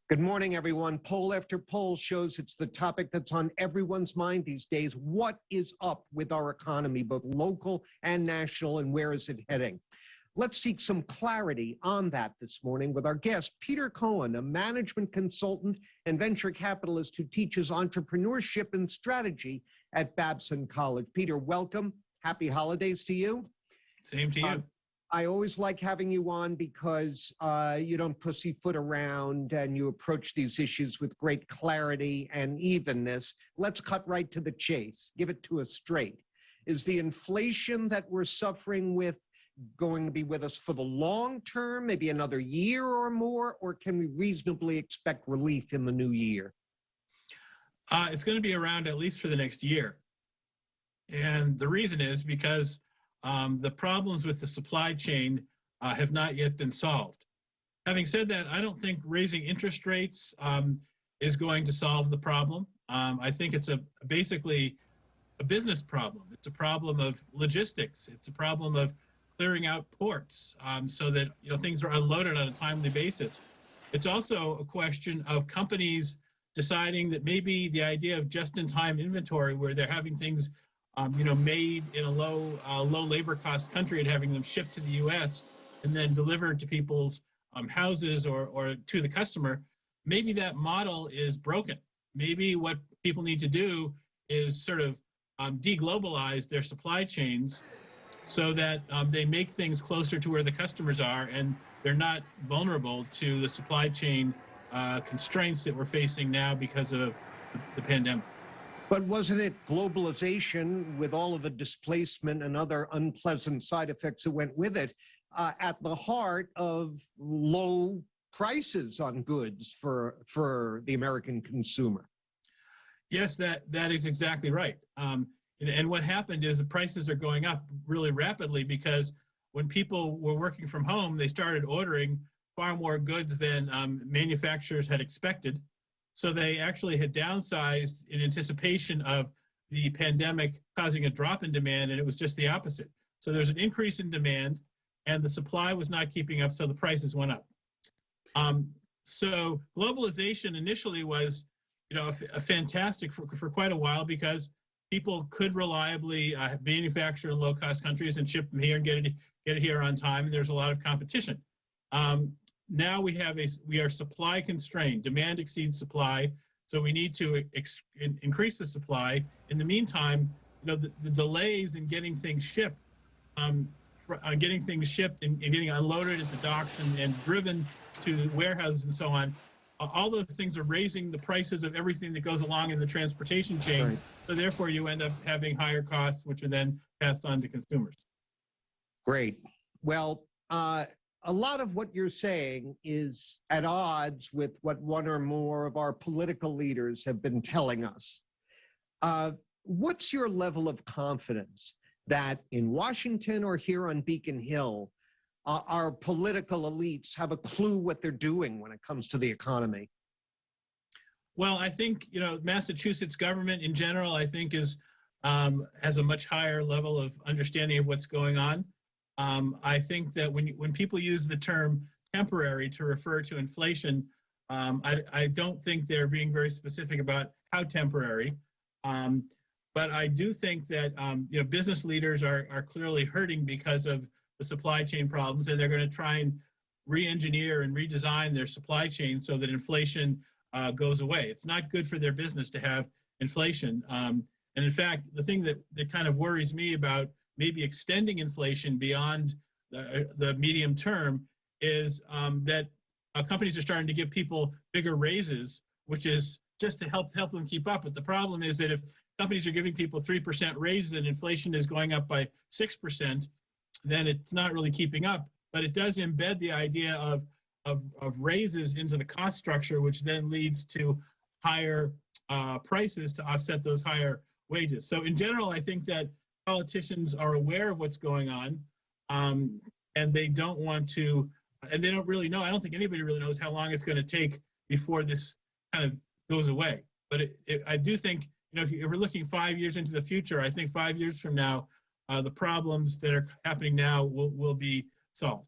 Good morning, everyone. Poll after poll shows it's the topic that's on everyone's mind these days. What is up with our economy, both local and national, and where is it heading? Let's seek some clarity on that this morning with our guest, Peter Cohan, a management consultant and venture capitalist who teaches entrepreneurship and strategy at Babson College. Peter, welcome. Happy holidays to you. Same to you. I always like having you on because you don't pussyfoot around and you approach these issues with great clarity and evenness. Let's cut right to the chase. Give it to us straight. Is the inflation that we're suffering with going to be with us for the long term, maybe another year or more, or can we reasonably expect relief in the new year? It's going to be around at least for the next year. And the reason is because the problems with the supply chain have not yet been solved. Having said that, I don't think raising interest rates is going to solve the problem. I think it's basically a business problem. It's a problem of logistics. It's a problem of clearing out ports so that things are unloaded on a timely basis. It's also a question of companies deciding that maybe the idea of just-in-time inventory, where they're having things made in a low labor cost country and having them shipped to the U.S. and then delivered to people's houses or to the customer, maybe that model is broken. Maybe what people need to do is sort of deglobalize their supply chains so that they make things closer to where the customers are and they're not vulnerable to the supply chain constraints that we're facing now because of the pandemic. But wasn't it globalization with all of the displacement and other unpleasant side effects that went with it at the heart of low prices on goods for the American consumer? Yes, that is exactly right. And what happened is the prices are going up really rapidly because when people were working from home, they started ordering far more goods than manufacturers had expected. So they actually had downsized in anticipation of the pandemic causing a drop in demand, and it was just the opposite. So there's an increase in demand, and the supply was not keeping up, so the prices went up. So globalization initially was, a fantastic for quite a while because people could reliably manufacture in low-cost countries and ship them here and get it here on time, and there's a lot of competition. Now we are supply constrained. Demand exceeds supply, so we need to increase the supply. In the meantime, the delays in getting things shipped, and getting unloaded at the docks and driven to warehouses and so on, all those things are raising the prices of everything that goes along in the transportation chain. Right. So therefore, you end up having higher costs, which are then passed on to consumers. Great. Well, a lot of what you're saying is at odds with what one or more of our political leaders have been telling us. What's your level of confidence that in Washington or here on Beacon Hill, our political elites have a clue what they're doing when it comes to the economy? Well, I think, Massachusetts government in general, I think has a much higher level of understanding of what's going on. I think that when people use the term temporary to refer to inflation, I don't think they're being very specific about how temporary. But I do think that business leaders are clearly hurting because of the supply chain problems, and they're going to try and re-engineer and redesign their supply chain so that inflation goes away. It's not good for their business to have inflation. And in fact, the thing that kind of worries me about maybe extending inflation beyond the medium term is that companies are starting to give people bigger raises, which is just to help them keep up. But the problem is that if companies are giving people 3% raises and inflation is going up by 6%, then it's not really keeping up. But it does embed the idea of raises into the cost structure, which then leads to higher prices to offset those higher wages. So in general, I think that politicians are aware of what's going on, and they don't want to, and they don't really know. I don't think anybody really knows how long it's going to take before this kind of goes away. But I do think, if we're looking 5 years into the future, I think 5 years from now, the problems that are happening now will be solved.